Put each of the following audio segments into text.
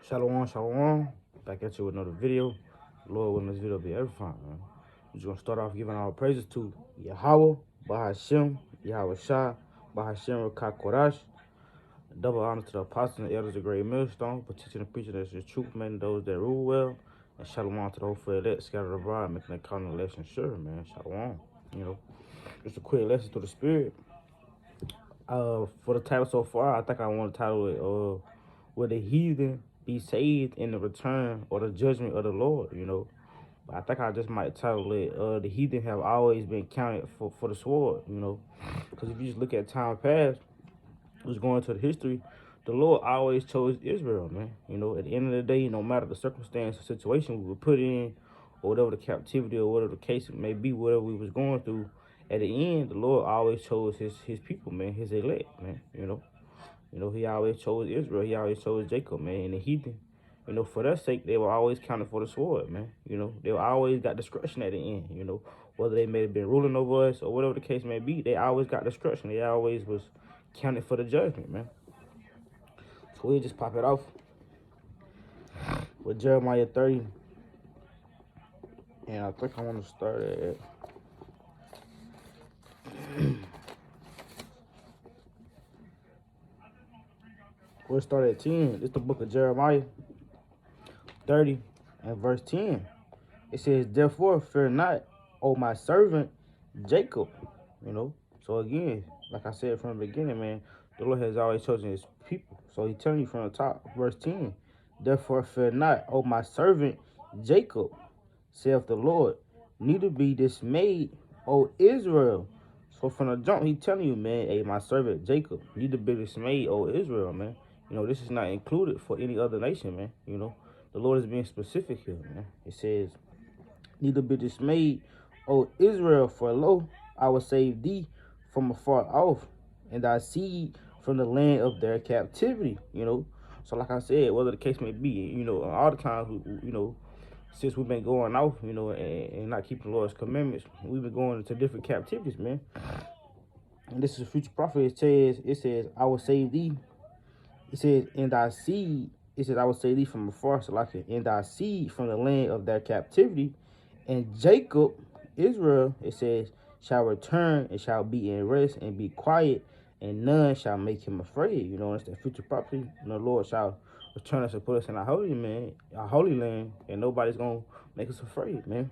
Shalom, shalom. Back at you with another video. Lord, willing, this video be edifying, man. We're just gonna start off giving our praises to Yahweh, Bahashem, Yahweh Shah, Bahashem Rakakorash. Double honor to the apostles and elders of Great Millstone for teaching and preaching us the truth, man, those that rule well. And shalom to the whole for elect, scattered abroad, making that common election sure, man. Shalom. Just a quick lesson to the spirit. For the title so far, I think I want to title it Will the Heathen Be Saved in the Return or the Judgment of the Lord, But I think I just might title it The Heathen Have Always Been Counted for the Sword, Because if you just look at time past, just going to the history, the Lord always chose Israel, man. At the end of the day, no matter the circumstance or situation we were put in, or whatever the captivity or whatever the case may be, whatever we was going through, at the end, the Lord always chose his people, man, his elect, man, he always chose Israel. He always chose Jacob, man, and the heathen. For their sake, they were always counted for the sword, man. They were always got discretion at the end, whether they may have been ruling over us or whatever the case may be, they always got discretion. They always was counted for the judgment, man. So we'll just pop it off with Jeremiah 30. And I think I want to start at we'll start at 10. It's the book of Jeremiah 30 and verse 10. It says, therefore, fear not, O my servant Jacob. So again, like I said from the beginning, man, the Lord has always chosen his people. So he's telling you from the top, verse 10. Therefore, fear not, O my servant Jacob, saith the Lord, neither be dismayed, O Israel. So from the jump, he telling you, man, hey, my servant Jacob, neither be dismayed, O Israel, man. This is not included for any other nation, man. The Lord is being specific here, man. It says, neither be dismayed, O Israel, for lo, I will save thee from afar off, and thy seed from the land of their captivity, So like I said, whether the case may be, all the times, since we've been going off, and not keeping the Lord's commandments, we've been going into different captivities, man. And this is a future prophet. It says, I will save thee. It says, in thy seed, it says, I will save thee from afar, so like in thy seed from the land of their captivity. And Jacob, Israel, it says, shall return and shall be in rest and be quiet, and none shall make him afraid. It's that future prophecy. The Lord shall return us and put us in our holy land, and nobody's gonna make us afraid, man.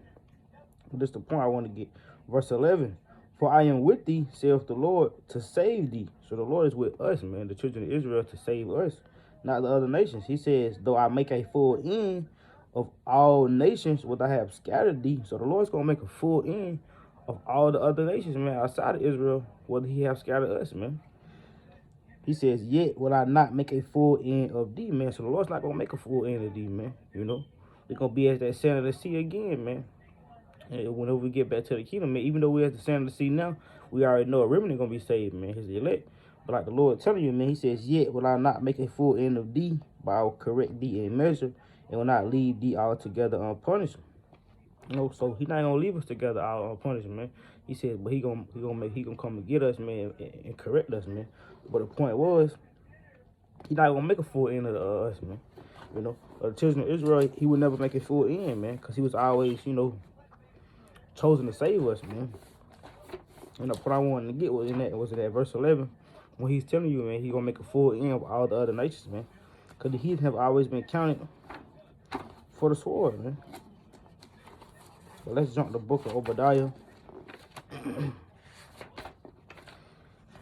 But that's the point I want to get. Verse 11. For I am with thee, saith the Lord, to save thee. So the Lord is with us, man, the children of Israel, to save us, not the other nations. He says, though I make a full end of all nations, what I have scattered thee. So the Lord's going to make a full end of all the other nations, man, outside of Israel, whether he have scattered us, man. He says, yet will I not make a full end of thee, man. So the Lord's not going to make a full end of thee, man. They're going to be as that sand of the sea again, man. And whenever we get back to the kingdom, man, even though we're at the sand of the sea now, we already know a remnant going to be saved, man. His elect. But like the Lord telling you, man, he says, yet will I not make a full end of thee, but I will correct thee in measure, and will not leave thee altogether unpunished. So he not gonna leave us together all unpunished, man. He said, but he gonna come and get us, man, and correct us, man. But the point was, he not gonna make a full end of us, man. The children of Israel, he would never make a full end, man, because he was always, chosen to save us, man. What I wanted to get was in that verse 11, when he's telling you, man, he gonna make a full end of all the other nations, man, because the heathen have always been counted for the sword, man. So let's jump to the book of Obadiah.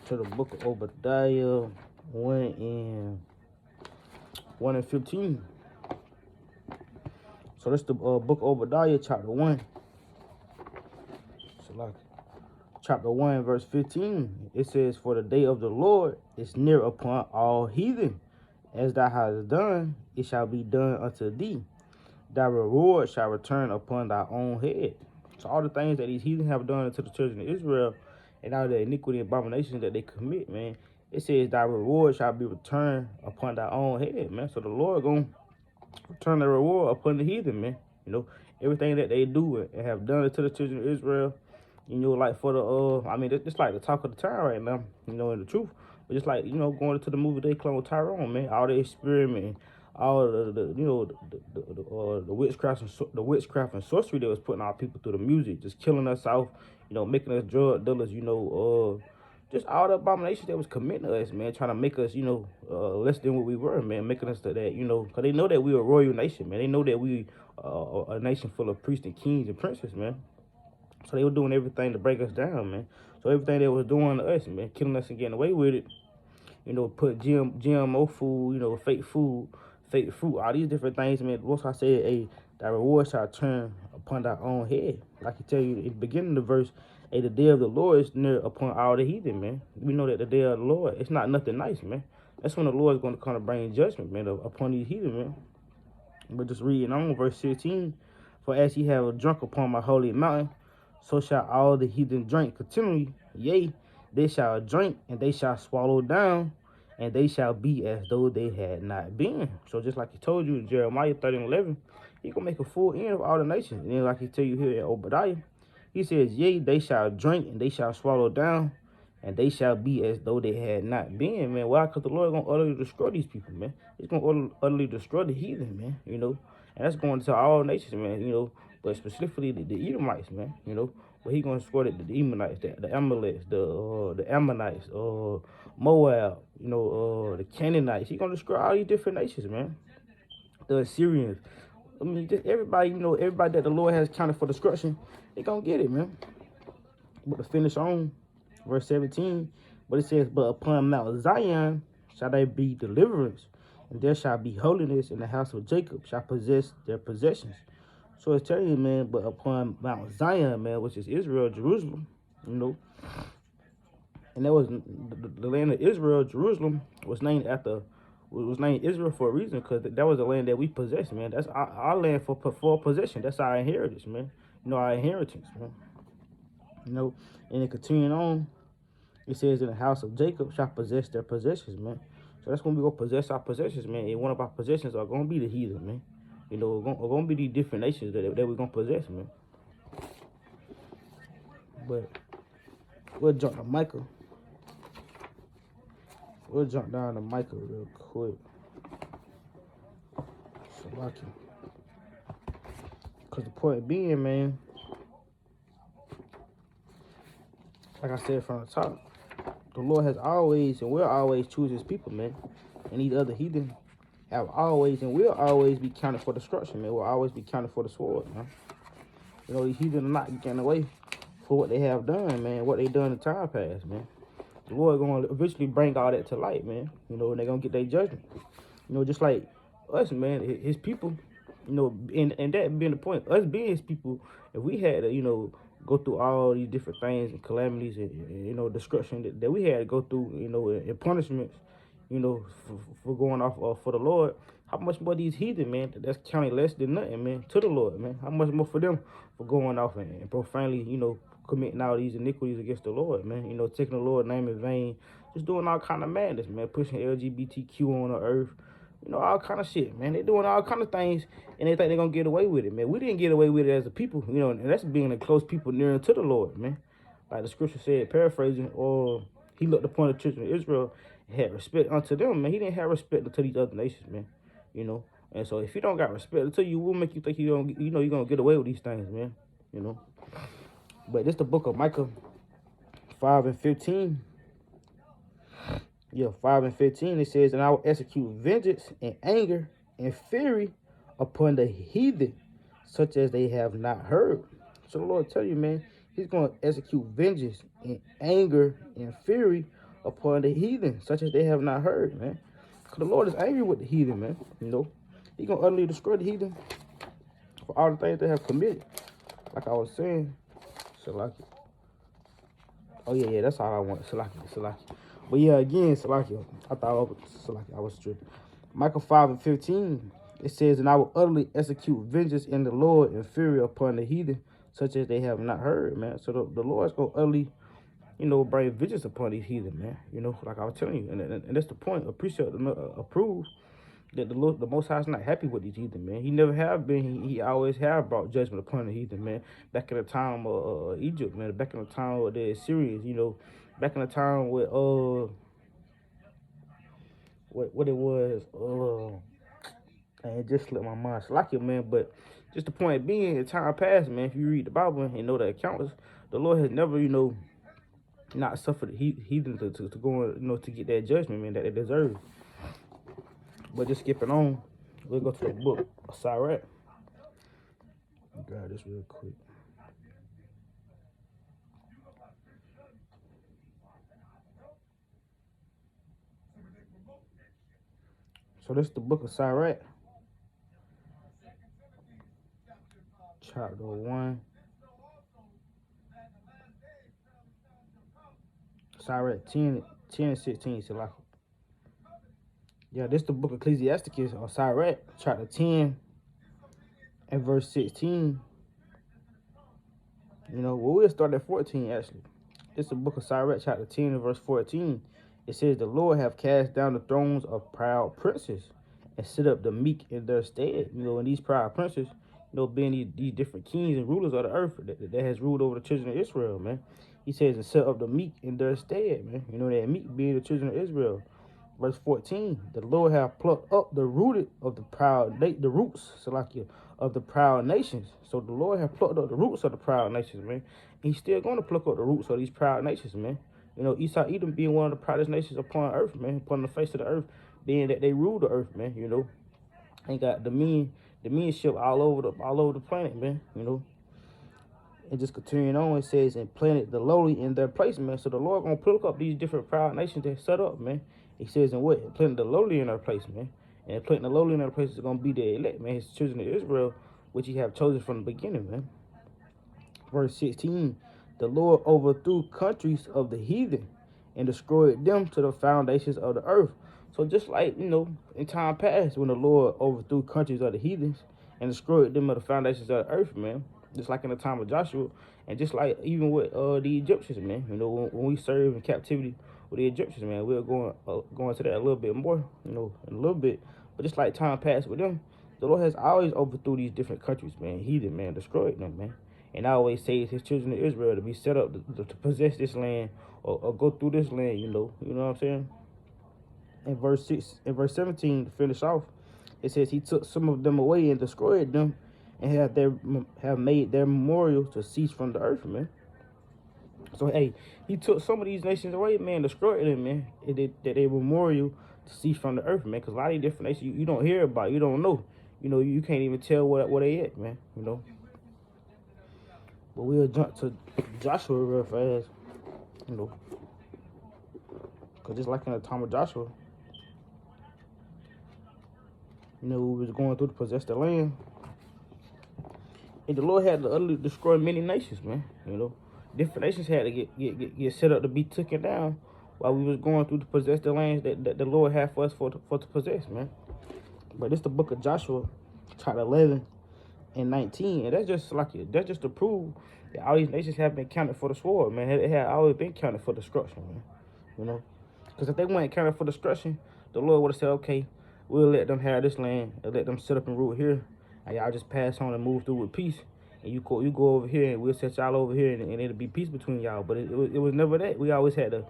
To the book of Obadiah 1 and 15. So that's the book of Obadiah, chapter 1. So like chapter 1, verse 15. It says, for the day of the Lord is near upon all heathen. As thou hast done, it shall be done unto thee. Thy reward shall return upon thy own head. So all the things that these heathen have done to the children of Israel, and all the iniquity and abominations that they commit, man, it says thy reward shall be returned upon thy own head, man. So the Lord gonna return the reward upon the heathen, man. Everything that they do and have done to the children of Israel, like for the it's like the talk of the town right now, in the truth. But just like, going to the movie They Clone Tyrone, man, all the experimenting, all the witchcraft and the witchcraft and sorcery that was putting our people through the music, just killing us off, making us drug dealers, just all the abominations that was committing to us, man, trying to make us, less than what we were, man, making us to that, because they know that we were a royal nation, man. They know that we a nation full of priests and kings and princes, man. So they were doing everything to break us down, man. So everything they was doing to us, man, killing us and getting away with it, put GMO food, fake food, fake fruit, all these different things, man. Once I said, that reward shall turn upon thy own head. Like I tell you in the beginning of the verse, the day of the Lord is near upon all the heathen, man. We know that the day of the Lord, it's not nothing nice, man. That's when the Lord is going to kind of bring judgment, man, upon these heathen, man. But just reading on, verse 16, for as ye have drunk upon my holy mountain, so shall all the heathen drink continually. Yea, they shall drink, and they shall swallow down, and they shall be as though they had not been. So just like he told you in Jeremiah 30:11, he gonna make a full end of all the nations. And then like he tell you here in Obadiah, he says, yea, they shall drink, and they shall swallow down, and they shall be as though they had not been, man. Why? Because the Lord is going to utterly destroy these people, man. He's going to utterly destroy the heathen, man, And that's going to all nations, man, but specifically the Edomites, man, But he's going to destroy the Edomites, the Amalekites, the Ammonites, Moab, the Canaanites. He's going to destroy all these different nations, man. The Assyrians. I mean, just everybody, everybody that the Lord has counted for destruction, they going to get it, man. But to finish on, verse 17, but it says, but upon Mount Zion shall there be deliverance, and there shall be holiness, in the house of Jacob shall possess their possessions. So it's telling you, man, but upon Mount Zion, man, which is Israel, Jerusalem, and that was the land of Israel. Jerusalem was named Israel for a reason, because that was the land that we possess, man. That's our land for possession. That's our inheritance, man. Our inheritance, man. And it continuing on, it says, in the house of Jacob shall possess their possessions, man. So that's when we go possess our possessions, man. And one of our possessions are going to be the heathen, man. We're going to be these different nations that we're going to possess, man. But we'll jump to Micah. We'll jump down to Micah real quick. Because the point being, man, like I said from the top, the Lord has always and will always choose his people, man. And these other heathen have always and will always be counted for destruction, man. Will always be counted for the sword, man. These heathen are not getting away for what they have done, man. What they done in time past, man. The Lord going to eventually bring all that to light, man. And they're going to get their judgment. Just like us, man, his people, and that being the point, us being his people, if we had to, go through all these different things and calamities and destruction that we had to go through, and punishments, for going off for the Lord, how much more these heathen, man, that's counting less than nothing, man, to the Lord, man. How much more for them for going off and profanely, committing all these iniquities against the Lord, man. Taking the Lord's name in vain, just doing all kind of madness, man, pushing LGBTQ on the earth, all kind of shit, man. They doing all kind of things, and they think they're going to get away with it, man. We didn't get away with it as a people, and that's being a close people near to the Lord, man. Like the scripture said, paraphrasing, or he looked upon the children of Israel and had respect unto them, man. He didn't have respect unto these other nations, man, And so if you don't got respect unto you, will make you think you're going to get away with these things, man, But this the book of Micah 5:15. Yeah, 5:15, it says, and I will execute vengeance and anger and fury upon the heathen, such as they have not heard. So the Lord tell you, man, he's going to execute vengeance and anger and fury upon the heathen, such as they have not heard, man. Because the Lord is angry with the heathen, man. He's going to utterly destroy the heathen for all the things they have committed. Like I was saying, Salaki. Oh, yeah, that's all I want. Salaki. But yeah, again, Salaki, I was tripping. Micah 5:15, it says, and I will utterly execute vengeance in the Lord and fury upon the heathen, such as they have not heard, man. So the Lord's going to utterly, bring vengeance upon these heathen, man. Like I was telling you. And that's the point. Appreciate, approve that the Most High is not happy with these heathen, man. He never have been. He always have brought judgment upon the heathen, man. Back in the time of Egypt, man. Back in the time of the Assyrians, back in the time with what it was, it just slipped my mind. Slack it, man. But just the point being, in time past, man, if you read the Bible and know the accounts, the Lord has never, not suffered heathen to go, to get that judgment, man, that they deserve. But just skipping on, we'll go to the book of Sirach. Grab this real quick. So this is the book of Sirach, chapter 1. Sirach 10 and 16. So like, yeah, this is the book of Ecclesiasticus or Sirach, chapter 10 and verse 16. We'll start at 14 actually. This is the book of Sirach, chapter 10 and verse 14. It says, the Lord have cast down the thrones of proud princes and set up the meek in their stead. And these proud princes, being these different kings and rulers of the earth that has ruled over the children of Israel, man. He says, and set up the meek in their stead, man. That meek being the children of Israel. Verse 14, the Lord have plucked up the rooted of the proud, the roots, Salakia, of the proud nations. So the Lord have plucked up the roots of the proud nations, man. He's still going to pluck up the roots of these proud nations, man. Esau, Edom being one of the proudest nations upon earth, man, upon the face of the earth, being that they rule the earth, man. Ain't got dominionship all over the planet, man. And just continuing on, it says, and planted the lowly in their place, man. So the Lord gonna pluck up these different proud nations that set up, man. He says, and what? Planted the lowly in their place, man. And planting the lowly in their place is gonna be the elect, man. His children of Israel, which he have chosen from the beginning, man. Verse 16, the Lord overthrew countries of the heathen and destroyed them to the foundations of the earth. So just like, in time past, when the Lord overthrew countries of the heathens and destroyed them to the foundations of the earth, man. Just like in the time of Joshua, and just like even with the Egyptians, man. When we served in captivity with the Egyptians, man, we're going to that a little bit more, in a little bit. But just like time passed with them, the Lord has always overthrew these different countries, man. Heathen, man, destroyed them, man. And I always say his children of Israel to be set up to possess this land or go through this land, you know what I'm saying? In verse 17, to finish off, it says he took some of them away and destroyed them and have made their memorial to cease from the earth, man. So, hey, he took some of these nations away, man, destroyed them, man. That their memorial to cease from the earth, man. Because a lot of these different nations you don't hear about, you don't know. You can't even tell where they at, man, But we'll jump to Joshua real fast, Because just like in the time of Joshua, we was going through to possess the land. And the Lord had to utterly destroy many nations, man. Different nations had to get set up to be taken down while we was going through to possess the lands that the Lord had for us for to possess, man. But it's the book of Joshua, chapter 11 and 19, and that's just to prove that all these nations have been counted for the sword, man. It had always been counted for destruction, man. Because if they weren't counted for destruction, the Lord would have said, okay, we'll let them have this land and let them set up and rule here, and y'all just pass on and move through with peace. And you go over here, and we'll set y'all over here, and it'll be peace between y'all. But it was never that. We always had to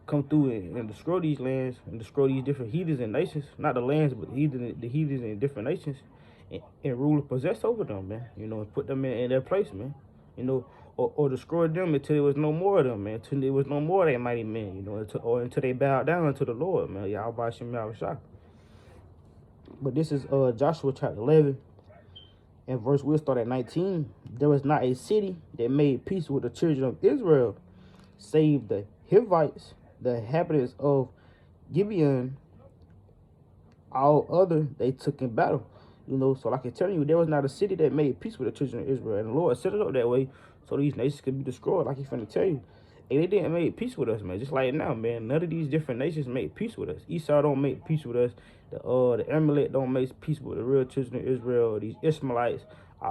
come through and destroy these lands and destroy these different heathens and nations. Not the lands, but the heathens and different nations, and rule and possess over them, man. And put them in their place, man. Or destroy them until there was no more of them, man. Until there was no more of that mighty men, until they bowed down to the Lord, man. Y'all by Shem Yahushua. But this is Joshua chapter 11. And verse, we'll start at 19. There was not a city that made peace with the children of Israel, save the Hivites, the inhabitants of Gibeon. All other they took in battle. So like I tell you, there was not a city that made peace with the children of Israel. And the Lord set it up that way so these nations could be destroyed, like he's finna tell you. And they didn't make peace with us, man. Just like now, man. None of these different nations make peace with us. Esau don't make peace with us. The Amalek don't make peace with the real children of Israel. These Ishmaelites,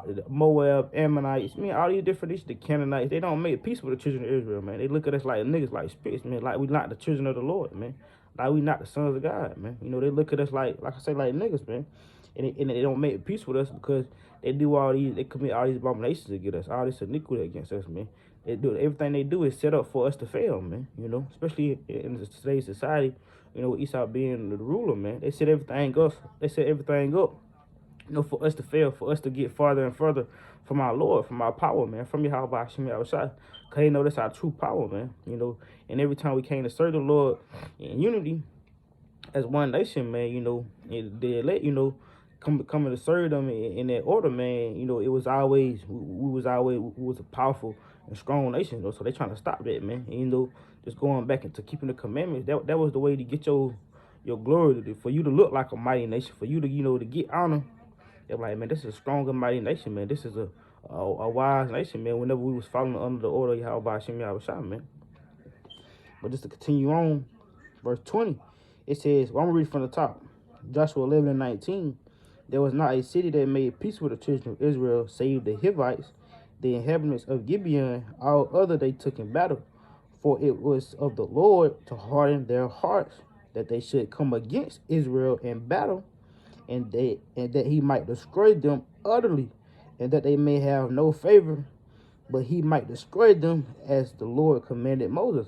the Moab, Ammonites, all these different nations, the Canaanites, they don't make peace with the children of Israel, man. They look at us like niggas, like spits, man. Like we not the children of the Lord, man. Like we not the sons of God, man. They look at us like I say, like niggas, man. And they don't make peace with us because they commit all these abominations against us, all this iniquity against us, man. Everything they do is set up for us to fail, man. Especially in today's society, with Esau being the ruler, man. They set everything up for us to fail, for us to get farther and further from our Lord, from our power, man, from Yahweh Hashem Yahushua. Because they know that's our true power, man. And every time we came to serve the Lord in unity as one nation, man, the elect, coming to serve them in that order, man, it was always, we was a powerful and strong nation, so they trying to stop that, man. And, just going back into keeping the commandments, that was the way to get your glory, for you to look like a mighty nation, for you to, to get honor. They're like, man, this is a strong and mighty nation, man. This is a wise nation, man. Whenever we was following under the order of Yahweh Hashem Yahushua, man. But just to continue on, verse 20, it says, well, I'm going to read from the top. Joshua 11 and 19, there was not a city that made peace with the children of Israel, save the Hivites, the inhabitants of Gibeon. All other they took in battle. For it was of the Lord to harden their hearts, that they should come against Israel in battle, and that he might destroy them utterly, and that they may have no favor, but he might destroy them as the Lord commanded Moses.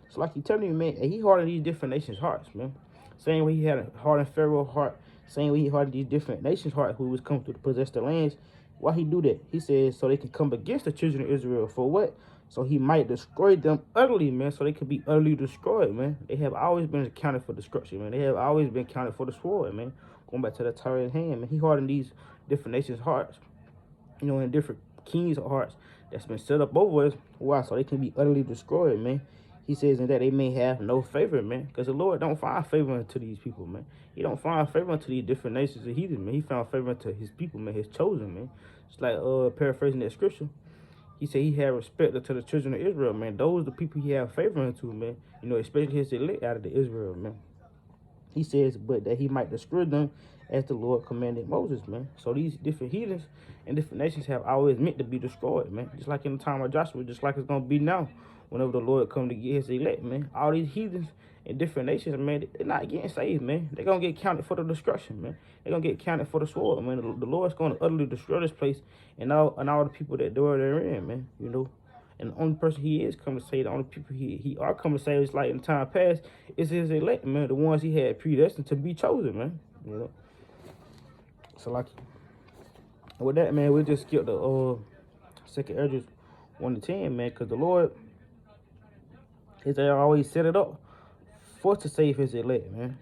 So like he telling you, man, he hardened these different nations' hearts, man. Same way he had a hardened Pharaoh's heart, same way he hardened these different nations' hearts who was coming to possess the lands. Why he do that? He says so they can come against the children of Israel. For what? So he might destroy them utterly, man, so they could be utterly destroyed, man. They have always been accounted for destruction, man. They have always been counted for the sword, man. Going back to the Torah in hand, man. He hardened these different nations' hearts, and different kings' hearts that's been set up over us. Why? So they can be utterly destroyed, man. He says in that they may have no favor, man. Because the Lord don't find favor unto these people, man. He don't find favor unto these different nations of heathen, man. He found favor unto his people, man, his chosen, man. It's like paraphrasing that scripture. He said he had respect to the children of Israel, man. Those are the people he had favor unto, man. Especially his elect out of the Israel, man. He says, but that he might destroy them as the Lord commanded Moses, man. So these different heathens and different nations have always meant to be destroyed, man. Just like in the time of Joshua, just like it's going to be now whenever the Lord come to get his elect, man. All these heathens and different nations, man, they're not getting saved, man. They're going to get counted for the destruction, man. They're going to get counted for the sword, man. The Lord's going to utterly destroy this place and all the people that dwell therein, man, And the only person he is coming to save, the only people he are coming to save, is like in time past, is his elect, man. The ones he had predestined to be chosen, man. So like, with that, man, we'll just skip the second Esdras 1 to 10, man, because the Lord is always set it up for to save his elect, man.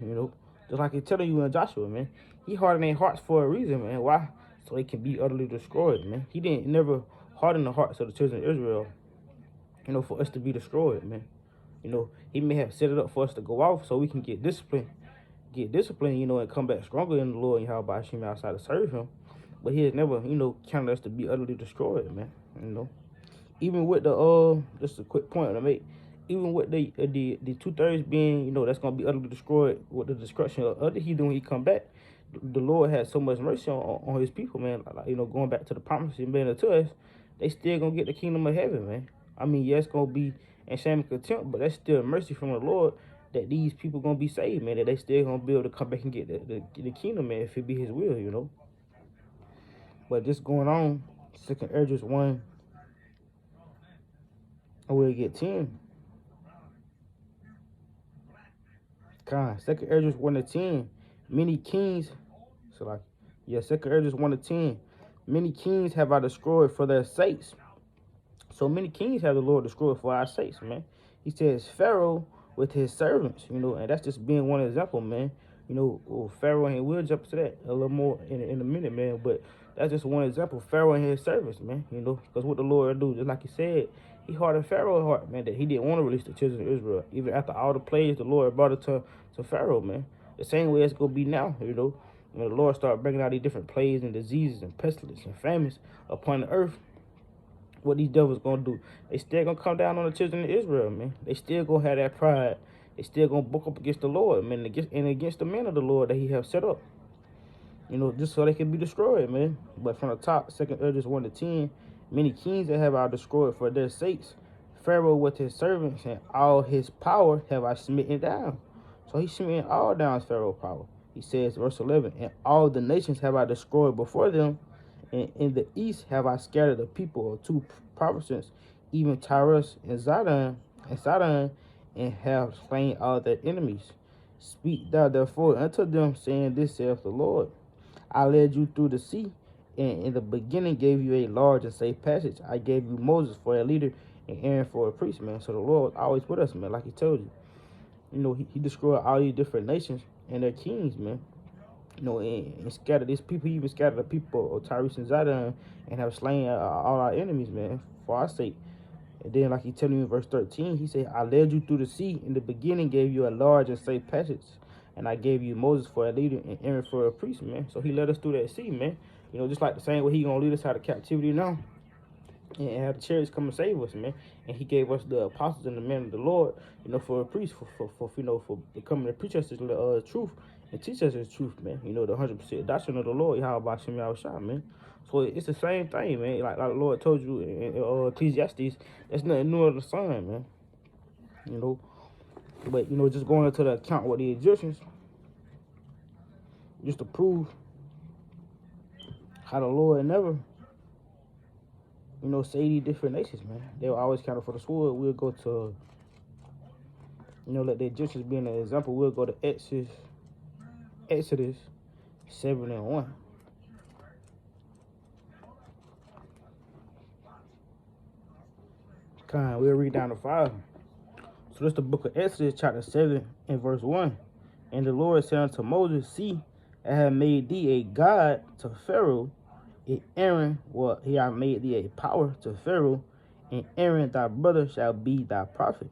Just like he's telling you in Joshua, man. He hardened their hearts for a reason, man. Why? So they can be utterly destroyed, man. He didn't never harden the hearts of the children of Israel, for us to be destroyed, man. He may have set it up for us to go off so we can get disciplined, and come back stronger in the Lord and Yahweh Hashem outside to serve him. But he has never, counted us to be utterly destroyed, man. Even with the just a quick point to make, even with the 2/3 being, that's gonna be utterly destroyed with the destruction of other heathen when he come back. The Lord has so much mercy on his people, man. Like, going back to the promise he made to us, they still gonna get the kingdom of heaven, man. I mean, yeah, it's gonna be in shame and contempt, but that's still mercy from the Lord that these people gonna be saved, man. That they still gonna be able to come back and get the kingdom, man, if it be his will, But just going on, second Esdras 1, and we'll get 10. Second Esdras 1 to 10. Many kings, second Esdras 1 to 10. Many kings have I destroyed for their sakes. So many kings have the Lord destroyed for our sakes, man. He says Pharaoh with his servants, and that's just being one example, man. Pharaoh, and we'll jump to that a little more in a minute, man. But that's just one example. Pharaoh and his servants, man. Because what the Lord do, just like he said, he hardened Pharaoh's heart, man, that he didn't want to release the children of Israel. Even after all the plagues, the Lord brought it to Pharaoh, man. The same way it's going to be now, when the Lord started bringing out these different plagues and diseases and pestilence and famines upon the earth. What these devils going to do? They still going to come down on the children of Israel, man. They still going to have that pride. They still going to buck up against the Lord, man, and against the men of the Lord that he have set up. Just so they can be destroyed, man. But from the top, second Esdras 1 to 10, many kings that have I destroyed for their sakes. Pharaoh with his servants and all his power have I smitten down. So he smitten all down Pharaoh's power. He says, verse 11, and all the nations have I destroyed before them, and in the east have I scattered the people of 2 provinces, even Tyrus and Zidon, and have slain all their enemies. Speak thou therefore unto them, saying, this saith the Lord, I led you through the sea, and in the beginning gave you a large and safe passage. I gave you Moses for a leader and Aaron for a priest, man. So the Lord always with us, man, like he told you. He destroyed all these different nations and their kings, man. And scattered these people. He even scattered the people of Tyrese and Zidon and have slain all our enemies, man, for our sake. And then, like he telling you in verse 13, he said, I led you through the sea. In the beginning gave you a large and safe passage. And I gave you Moses for a leader and Aaron for a priest, man. So he led us through that sea, man. Just like the same way he going to lead us out of captivity now. And have the chariots come and save us, man. And he gave us the apostles and the men of the Lord, for a priest, for becoming to preach us the truth and teach us the truth, man. The 100% doctrine of the Lord, how about Shem Yahushua, man. So it's the same thing, man. Like the Lord told you in Ecclesiastes, there's nothing new under the sun, man. But just going into the account with the Egyptians, just to prove how the Lord never say these different nations, man. They were always counted for the sword. We'll go to, let the Egyptians be an example. We'll go to Exodus 7:1. We'll read down to 5. So this the book of Exodus, chapter 7 and verse 1. And the Lord said unto Moses, See, I have made thee a god to Pharaoh, and Aaron, he have made thee a power to Pharaoh, and Aaron thy brother shall be thy prophet.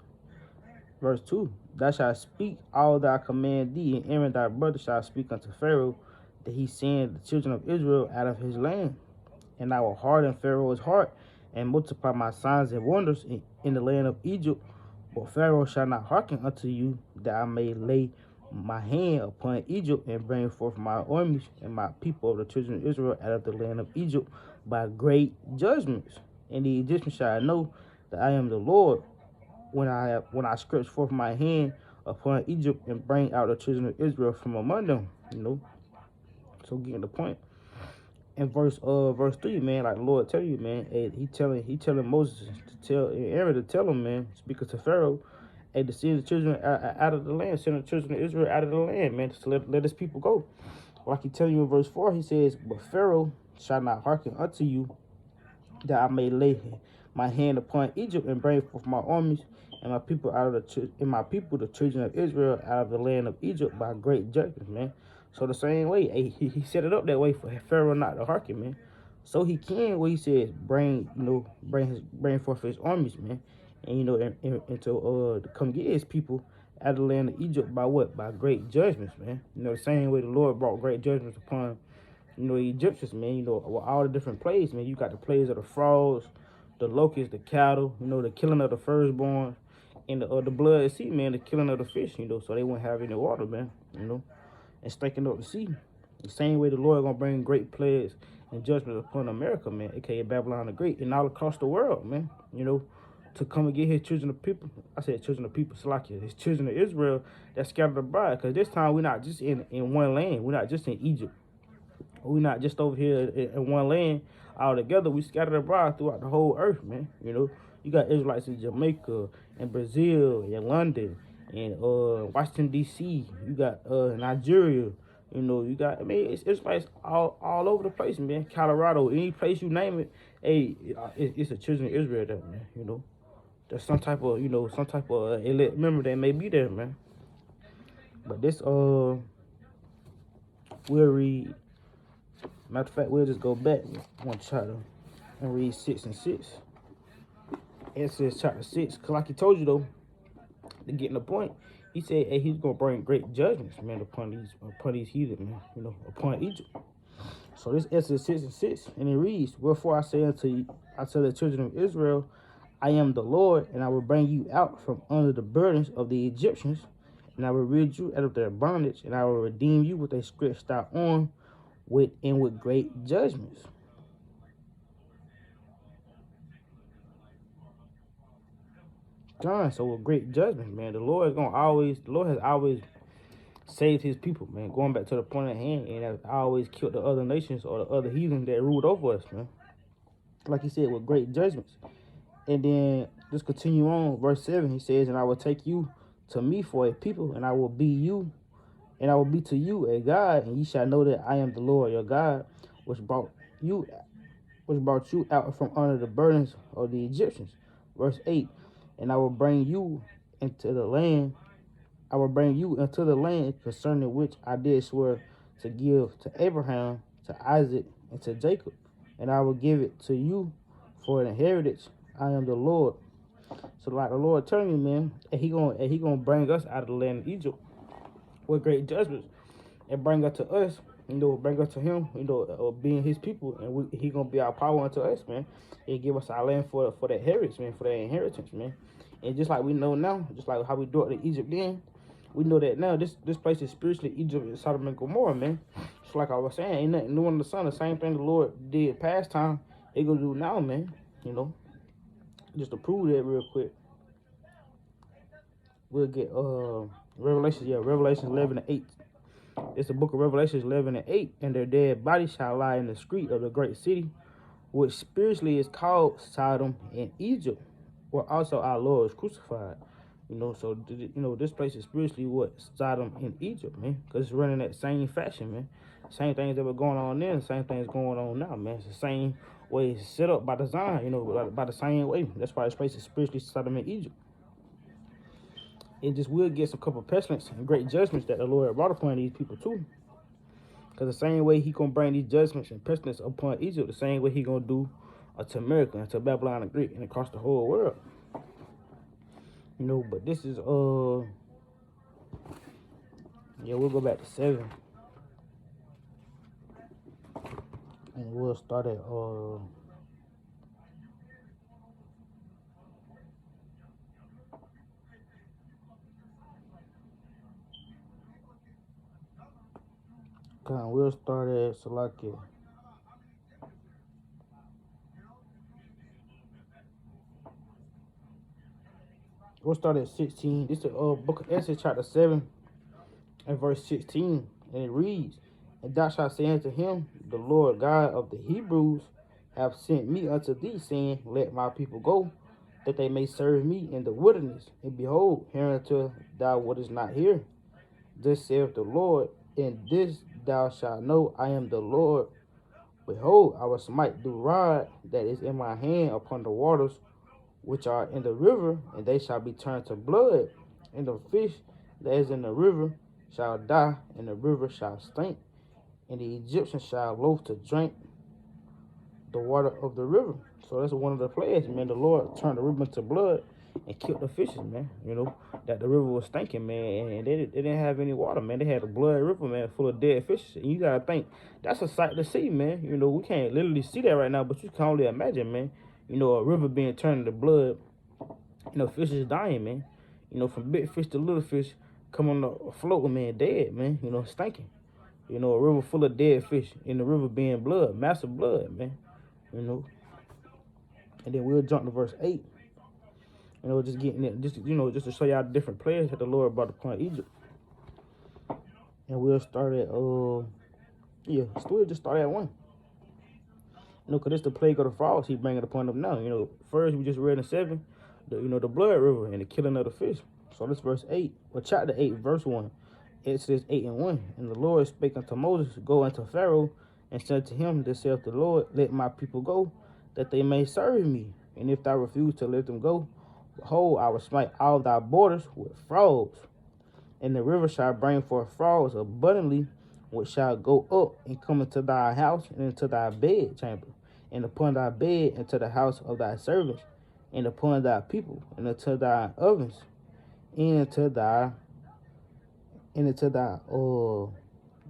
Verse 2, Thou shalt speak all that I command thee, and Aaron thy brother shall speak unto Pharaoh, that he send the children of Israel out of his land. And I will harden Pharaoh's heart, and multiply my signs and wonders in the land of Egypt. But Pharaoh shall not hearken unto you, that I may lay my hand upon Egypt and bring forth my armies and my people of the children of Israel out of the land of Egypt by great judgments. And the Egyptians shall know that I am the Lord when I stretch forth my hand upon Egypt and bring out the children of Israel from among them. So getting the point. In verse 3, man, like the Lord tell you, man, he telling Moses to tell Aaron to tell him, man, speaking to Pharaoh, to send the children out of the land, send the children of Israel out of the land, man, to let his people go. Like he telling you in verse 4, he says, But Pharaoh shall not hearken unto you, that I may lay my hand upon Egypt and bring forth my armies and my people the children of Israel out of the land of Egypt by great judgment, man. So the same way, he set it up that way for Pharaoh not to hearken, man. So he can, what he says, bring forth his armies, man, and and to come get his people out of the land of Egypt by what? By great judgments, man. The same way the Lord brought great judgments upon the Egyptians, man. With all the different plagues, man. You got the plagues of the frogs, the locusts, the cattle, the killing of the firstborn, and the blood of the sea, man, the killing of the fish, so they won't have any water, man, and stinking up the sea. The same way the Lord gonna bring great plagues and judgment upon America, man, aka Babylon the Great, and all across the world, man, to come and get his children of people. I said children of people, Salakia, his children of Israel that scattered abroad, because this time we're not just in one land. We're not just in Egypt. We're not just over here in one land all together. We scattered abroad throughout the whole earth, man. You got Israelites in Jamaica and Brazil and London and Washington, D.C. You got Nigeria. You got, it's Israelites all over the place, man. Colorado, any place you name it, hey, it's a children of Israel there, man. There's some type of, elect member that may be there, man. But this, we'll read. Matter of fact, we'll just go back one chapter and read 6 and 6. Exodus chapter 6. Because like he told you, though, to get in the point, he said, hey, he's going to bring great judgments, man, upon these heathen, man, upon Egypt. So this Exodus 6 and 6, and it reads, Wherefore I say unto you, I tell the children of Israel, I am the Lord, and I will bring you out from under the burdens of the Egyptians, and I will rid you out of their bondage, and I will redeem you with a stretched out arm, with great judgments. So with great judgments, man, the Lord has always saved his people, man. Going back to the point at hand, and has always killed the other nations or the other heathen that ruled over us, man. Like he said, with great judgments. And then just continue on, verse 7, he says, And I will take you to me for a people, and I will be you, And I will be to you a God, and ye shall know that I am the Lord your God, which brought you out from under the burdens of the Egyptians. Verse 8, and I will bring you into the land. I will bring you into the land concerning which I did swear to give to Abraham, to Isaac, and to Jacob, and I will give it to you for an inheritance. I am the Lord. So like the Lord telling you, man, and he gonna bring us out of the land of Egypt with great judgments and bring us to us, bring us to him, being his people, and he gonna be our power unto us, man. He give us our land for that heritage, man, for that inheritance, man. And just like we know now, just like how we do it in Egypt then, we know that now this place is spiritually Egypt and Sodom and Gomorrah, man. Just like I was saying, ain't nothing new under the sun. The same thing the Lord did past time, he gonna do now, man. Just to prove that real quick, we'll get Revelation 11:8. It's the book of Revelation 11:8. And their dead bodies shall lie in the street of the great city, which spiritually is called Sodom and Egypt, where also our Lord is crucified. So this place is spiritually what? Sodom and Egypt, man, because it's running that same fashion, man. Same things that were going on then, the same things going on now, man. It's the same way it's set up by design, by the same way. That's why this place is spiritually Sodom and Egypt. It just will get some couple pestilence and great judgments that the Lord brought upon these people too. Because the same way he gonna bring these judgments and pestilence upon Egypt, the same way he gonna do to America and to Babylon and Greek and across the whole world. But this is we'll go back to 7. And we'll start at Salakia. We'll start at 16. This is the book of Esther, chapter 7, and verse 16. And it reads, and thou shalt say unto him, the Lord God of the Hebrews have sent me unto thee, saying, let my people go, that they may serve me in the wilderness. And behold, hereunto thou wouldest not hear. Thus saith the Lord, in this thou shalt know I am the Lord. Behold, I will smite the rod that is in my hand upon the waters which are in the river, and they shall be turned to blood. And the fish that is in the river shall die, and the river shall stink, and the Egyptians shall loathe to drink the water of the river. So that's one of the plagues, man. The Lord turned the river into blood and killed the fishes, man. That the river was stinking, man, and they didn't have any water, man. They had a blood river, man, full of dead fishes. And you gotta think, that's a sight to see, man. We can't literally see that right now, but you can only imagine, man. A river being turned into blood, fishes dying, man. From big fish to little fish coming afloat, man, dead, man, stinking. A river full of dead fish, and the river being blood, massive blood, man, And then we'll jump to verse 8. Just getting it, just to show y'all the different players that the Lord brought upon Egypt. And we'll start at we'll just start at 1. Because it's the plague of the frogs he bringing upon them now. First we just read in 7, the blood river and the killing of the fish. So this verse 8, chapter 8, verse 1. It says 8 and 1. And the Lord spake unto Moses, go unto Pharaoh, and said to him, thus saith the Lord, let my people go, that they may serve me. And if thou refuse to let them go, behold, I will smite all thy borders with frogs. And the river shall bring forth frogs abundantly, which shall go up and come into thy house and into thy bed chamber, and upon thy bed into the house of thy servants, and upon thy people, and into thy ovens, and into thy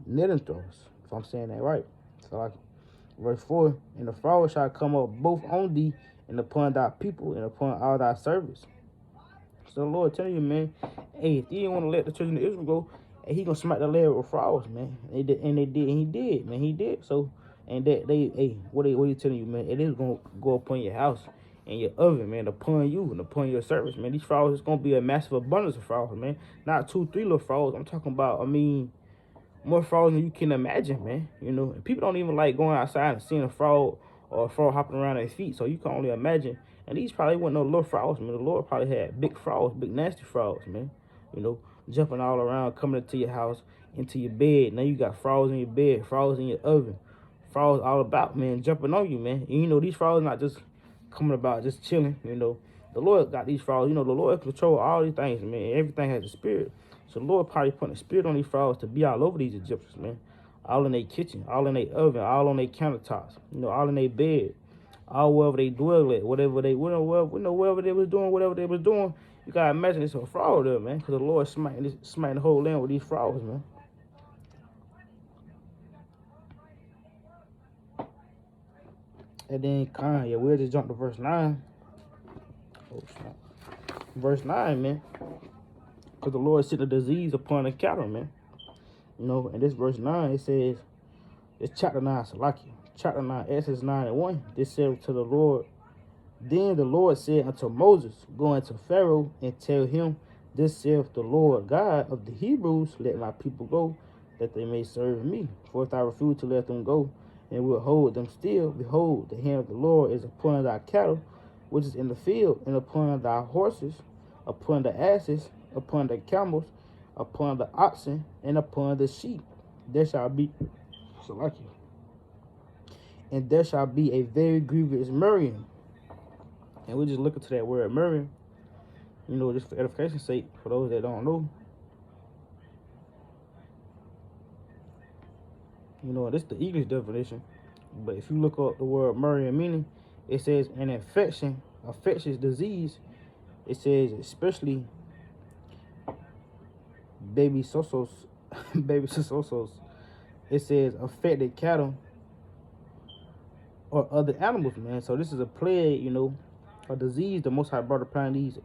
netting throws, if I'm saying that right. So like verse 4, and the frogs shall come up both on thee, and upon thy people, and upon all thy servants. So the Lord telling you, man, hey, if you didn't want to let the children of Israel go, hey, he gonna smite the land with frogs, man. He did, man. He did. So, and that what are you telling you, man? It is gonna go upon your house and your oven, man, upon you and upon your servants, man. These frogs, it's gonna be a massive abundance of frogs, man. Not 2, 3 little frogs. I'm talking about, more frogs than you can imagine, man. And people don't even like going outside and seeing a frog or a frog hopping around their feet. So you can only imagine. And these probably weren't no little frogs, man. The Lord probably had big frogs, big nasty frogs, man. Jumping all around, coming into your house into your bed. Now you got frogs in your bed, frogs in your oven, frogs all about, man, jumping on you, man. And you know, these frogs not just coming about just chilling, you know. The Lord got these frogs, you know, the Lord control all these things, man. Everything has a spirit. So the Lord probably putting a spirit on these frogs to be all over these Egyptians, man. All in their kitchen, all in their oven, all on their countertops, you know, all in their bed, all wherever they dwell at, wherever they was doing, whatever they was doing. You gotta imagine it's a frog there, man, because the Lord smiting the whole land with these frogs, man. And then Kanye, we'll just jump to verse 9. Oh, snap. Verse 9, man. Because the Lord sent a disease upon the cattle, man. You know, and this verse 9, it says, it's chapter 9, Salaki. Chapter 9, Exodus 9 and 1. This said to the Lord, then the Lord said unto Moses, go unto Pharaoh and tell him, this saith the Lord God of the Hebrews, let my people go, that they may serve me. For if I refuse to let them go, and will hold them still, behold, the hand of the Lord is upon thy cattle, which is in the field, and upon thy horses, upon the asses, upon the camels, upon the oxen, and upon the sheep. There shall be, and there shall be a very grievous murmuring. And we just look into that word murmuring, you know, just for edification's sake, for those that don't know. You know, this is the English definition. But if you look up the word murmuring meaning, it says an infection, infectious disease. It says especially baby sosos, baby sosos. It says affected cattle or other animals, man. So this is a plague, you know, a disease the Most High brought upon these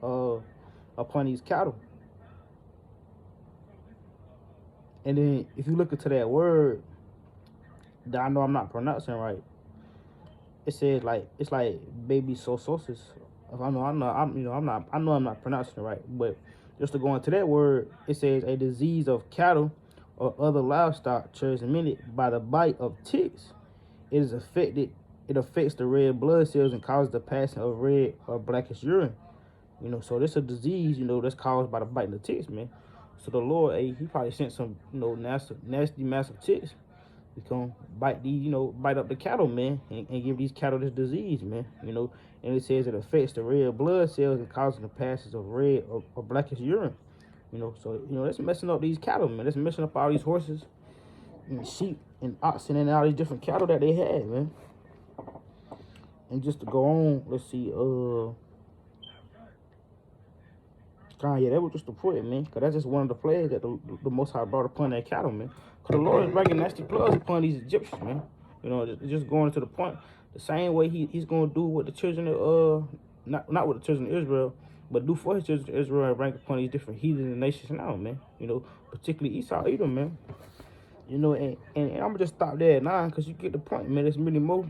cattle. And then if you look into that word that I know I'm not pronouncing right, it says like it's like baby sososis. I know I'm not pronouncing it right, but just to go into that word, it says a disease of cattle or other livestock transmitted by the bite of ticks. It affects the red blood cells and causes the passing of red or blackish urine. You know, so this is a disease, you know, that's caused by the biting of ticks, man. So the Lord, he probably sent some, you know, nasty, massive ticks. He come bite up the cattle, man, and give these cattle this disease, man. You know, and it says it affects the red blood cells and causes the passage of red or blackish urine. You know, so, you know, that's messing up these cattle, man. That's messing up all these horses and sheep and oxen and all these different cattle that they had, man. And just to go on, let's see, yeah, that was just the point, man. Because that's just one of the plagues that the Most High brought upon that cattle, man. Because the Lord is bringing nasty plagues upon these Egyptians, man. You know, just going to the point. The same way he's going to do with the children of, not with the children of Israel, but do for his children of Israel and bring upon these different heathen nations now, man. You know, particularly Esau, Edom, man. You know, and I'm going to just stop there at 9 because you get the point, man. There's many more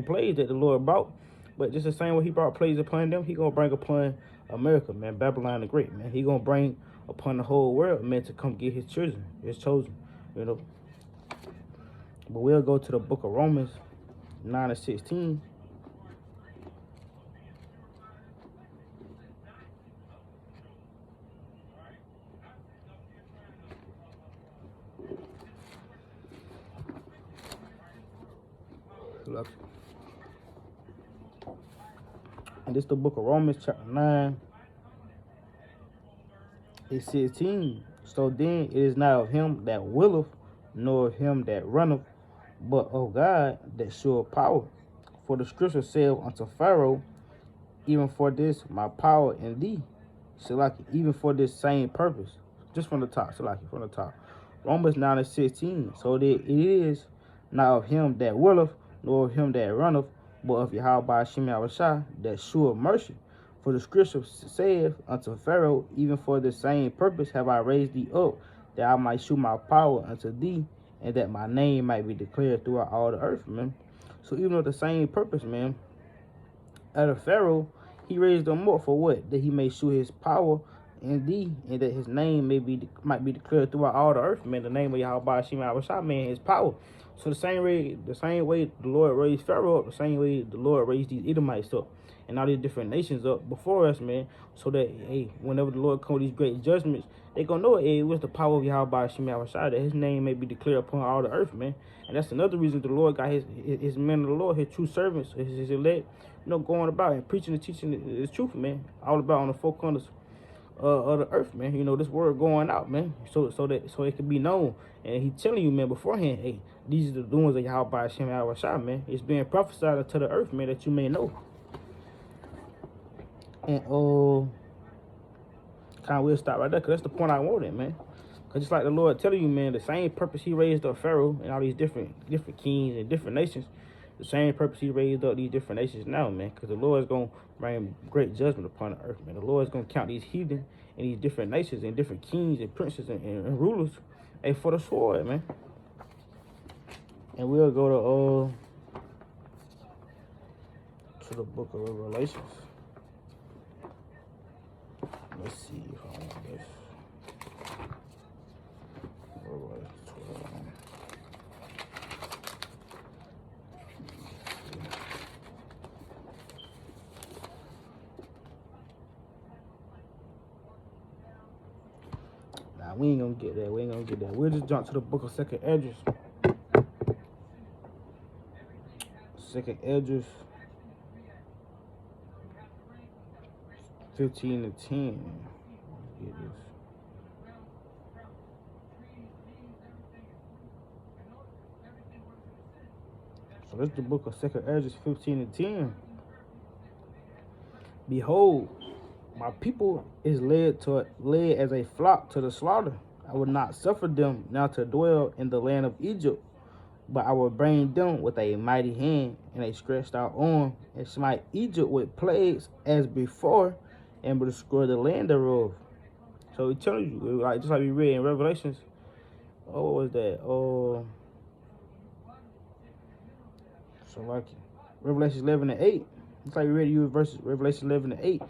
plagues that the Lord brought. But just the same way he brought plagues upon them, he going to bring upon America, man, Babylon the Great, man. He gonna bring upon the whole world, man, to come get his children, his chosen, you know. But we'll go to the book of Romans 9 and 16. And this is the book of Romans, chapter 9, and 16. So then it is not of him that willeth, nor of him that runneth, but of God that showeth power. For the scripture saith unto Pharaoh, even for this my power in thee, Salaki, even for this same purpose. Just from the top, Salaki, from the top. Romans 9 and 16. So that it is not of him that willeth, nor of him that runneth, but of Yahweh Hashem Yahushua that sheweth mercy. For the scripture saith unto Pharaoh, even for the same purpose have I raised thee up, that I might shew my power unto thee, and that my name might be declared throughout all the earth, man. So even with the same purpose, man, out of Pharaoh, he raised them up for what? That he may shew his power in thee, and that his name might be declared throughout all the earth, man. The name of Yahweh Hashem Yahushua, man, his power. So the same way the Lord raised Pharaoh up, the same way the Lord raised these Edomites up and all these different nations up before us, man. So that, hey, whenever the Lord come with these great judgments, they gonna know, hey, it was the power of Yahweh Shem Yahushua, that his name may be declared upon all the earth, man. And that's another reason the Lord got his men of the Lord, his true servants, his elect, going about and preaching and teaching the truth, man. All about on the four corners of the earth, man. This word going out, man. So it can be known. And he telling you, man, beforehand, hey, these are the doings of Yahweh Hashem Yahushua, man. It's being prophesied to the earth, man, that you may know. And kind of will stop right there, because that's the point I wanted, man. Because just like the Lord telling you, man, the same purpose he raised up Pharaoh and all these different kings and different nations, the same purpose he raised up these different nations now, man. Because the Lord is going to bring great judgment upon the earth, man. The Lord is going to count these heathen and these different nations and different kings and princes and rulers, hey, for the sword, man. And we'll go to the book of Revelations. Let's see if I want this. Revelation 12. Nah, we ain't gonna get that. We'll just jump to the book of Second Esdras. Second Esdras 15 and 10. Get this. So this is the book of Second Esdras 15 and 10. Behold, my people is led as a flock to the slaughter. I will not suffer them now to dwell in the land of Egypt, but I will bring them with a mighty hand and a stretched out arm, and smite Egypt with plagues as before, and will destroy the land thereof. So he tells you, like just like we read in Revelations. Oh, what was that? Oh, so like Revelation 11 and 8. It's like we read you verses Revelation 11 and 8.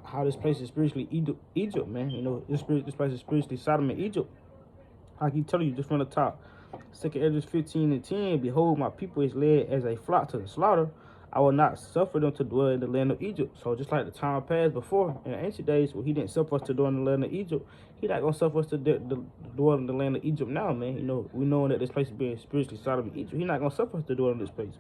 How this place is spiritually Egypt, man. This place is spiritually Sodom and Egypt. I keep telling you just from the top. Second Esdras 15 and 10. Behold, my people is led as a flock to the slaughter. I will not suffer them to dwell in the land of Egypt. So just like the time past before, in the ancient days, where he didn't suffer us to dwell in the land of Egypt, he not going to suffer us to dwell in the land of Egypt now, man. We know that this place is being spiritually Sodom and Egypt. He not going to suffer us to dwell in this place.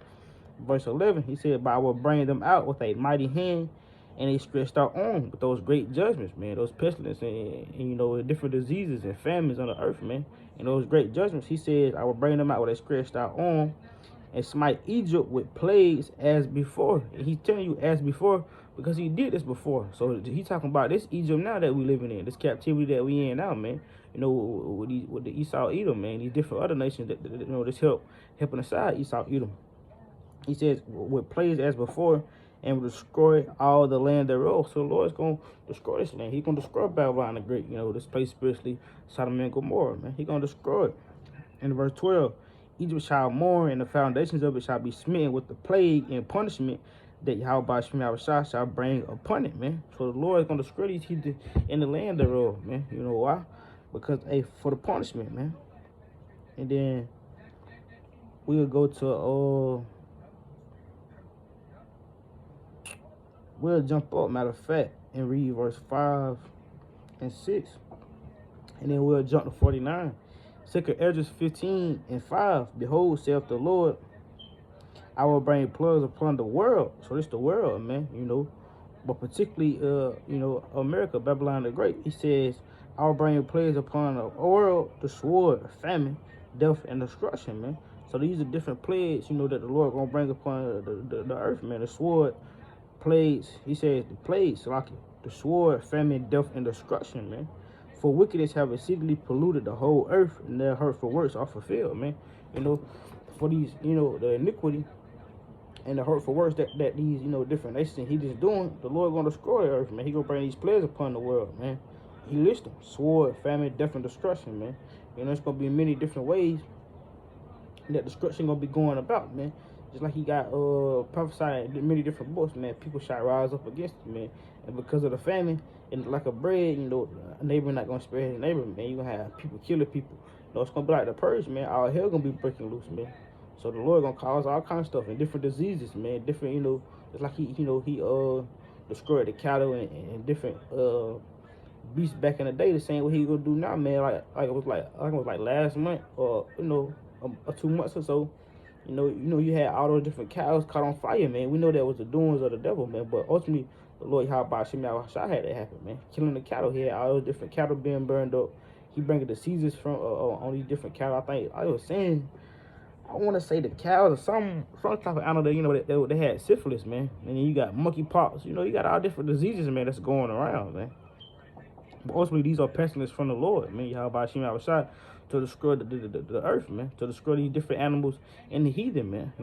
Verse 11, he said, but I will bring them out with a mighty hand and a stretched out arm with those great judgments, man. Those pestilence and different diseases and famines on the earth, man. And those great judgments, he says, I will bring them out with a stretched out arm and smite Egypt with plagues as before. And he's telling you as before because he did this before. So he's talking about this Egypt now that we living in, this captivity that we in now, man. With the Esau Edom, man, these different other nations that this helping aside Esau Edom. He says with plagues as before, and will destroy all the land thereof. So the Lord's going to destroy this land. He's going to destroy Babylon the Great. This place spiritually, Sodom and Gomorrah, man. He's going to destroy it. In verse 12, Egypt shall mourn, and the foundations of it shall be smitten with the plague and punishment that Yahweh shall bring upon it, man. So the Lord is going to destroy these heathen in the land thereof, man. You know why? Because, for the punishment, man. And then we'll go to, we'll jump up, matter of fact, and read verse 5 and 6. And then we'll jump to 49. Second Esdras 15 and 5. Behold, saith the Lord, I will bring plagues upon the world. So this the world, man, But particularly, America, Babylon the Great. He says, I will bring plagues upon the world, the sword, famine, death, and destruction, man. So these are different plagues, that the Lord going to bring upon the earth, man. The sword, plagues, he says the plagues, like the sword, famine, death, and destruction, man. For wickedness have exceedingly polluted the whole earth, and their hurtful works are fulfilled, man. For these, the iniquity and the hurtful works that these, different nations he just doing, the Lord gonna destroy the earth, man. He gonna bring these plagues upon the world, man. He lists them: sword, famine, death, and destruction, man. It's gonna be many different ways that destruction gonna be going about, man. Just like he got prophesied in many different books, man. People shall rise up against it, man. And because of the famine and like a bread, a neighbor not gonna spare his neighbor, man. You gonna have people killing people. It's gonna be like the purge, man. All hell gonna be breaking loose, man. So the Lord gonna cause all kind of stuff and different diseases, man. Different, it's like he destroyed the cattle and different beasts back in the day. The same what he gonna do now, man. Like it was like last month or 2 months or so. You had all those different cows caught on fire, man. We know that was the doings of the devil, man. But ultimately, the Lord Yahweh Shai had that happen, man. Killing the cattle. He had all those different cattle being burned up. He bringing diseases from on these different cattle. I think I was saying, I want to say the cows or some type of animal that they had syphilis, man. And then you got monkeypox. You got all different diseases, man, that's going around, man. But ultimately, these are pestilence from the Lord, man. Yahweh Shai to destroy the earth, man. To destroy these different animals and the heathen, man.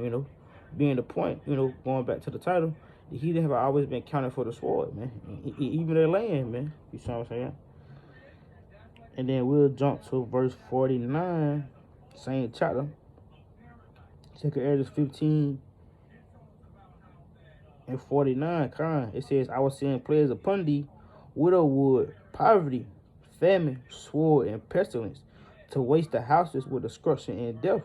Being the point, going back to the title, the heathen have always been counted for the sword, man. Even their land, man. You see what I'm saying? And then we'll jump to verse 49, same chapter. Second Ezra 15 and 49, it says, I was send plagues upon thee, widowhood, poverty, famine, sword, and pestilence, to waste the houses with destruction and death.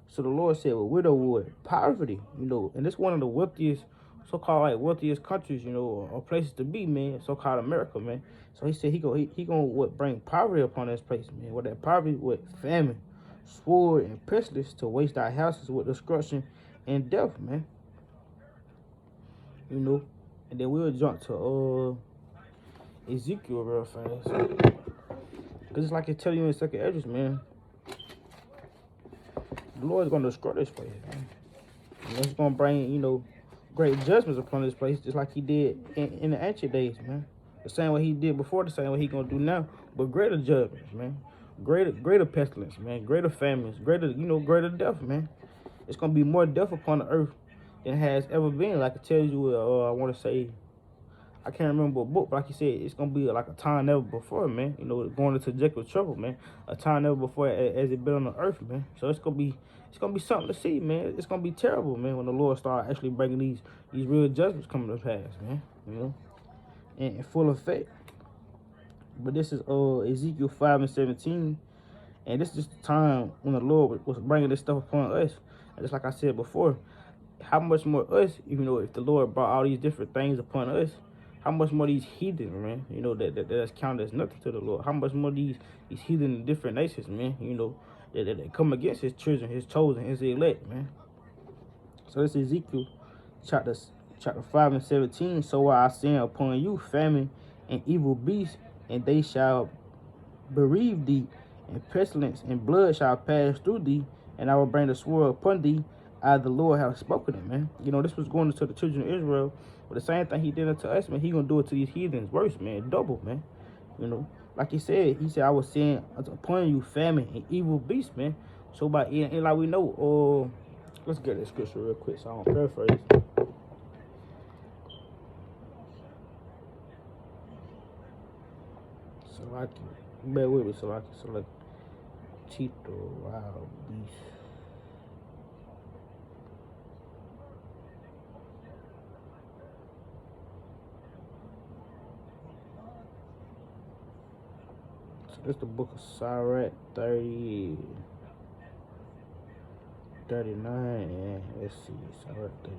So the Lord said, well, widowhood, poverty, and it's one of the wealthiest, so-called wealthiest countries, or places to be, man, so-called America, man. So he said he gonna bring poverty upon this place, man. With that poverty, with famine, sword, and pestilence, to waste our houses with destruction and death, man. And then we'll jump to Ezekiel real fast. Because it's like it tell you in Second Ezra, man. The Lord is going to destroy this place, man. And it's going to bring, great judgments upon this place, just like he did in the ancient days, man. The same way he did before, the same way he going to do now. But greater judgments, man. Greater pestilence, man. Greater famines. Greater death, man. It's going to be more death upon the earth than has ever been. Like it tells you, I want to say, I can't remember a book, but like you said, it's going to be like a time never before, man. Going into Jacob's trouble, man. A time never before as it been on the earth, man. So it's going to be something to see, man. It's going to be terrible, man, when the Lord start actually bringing these real judgments coming to pass, man. And in full effect. But this is Ezekiel 5 and 17. And this is the time when the Lord was bringing this stuff upon us. And just like I said before, how much more us, if the Lord brought all these different things upon us, how much more these heathen, man, that's counted as nothing to the Lord. How much more these heathen in different nations, man, that come against his children, his chosen, his elect, man. So this is Ezekiel chapter 5 and 17. So I send upon you famine and evil beasts, and they shall bereave thee, and pestilence and blood shall pass through thee, and I will bring the sword upon thee. I, the Lord, have spoken it, man. This was going to the children of Israel. But the same thing he did unto us, man, he going to do it to these heathens worse, man. Double, man. Like he said, I will send upon you famine and evil beasts, man. So and like we know, let's get this scripture real quick so I don't paraphrase. Bear with me, so I can select Tito, wild beast. It's the book of Sirach 30, 39, and let's see, Sirach 39.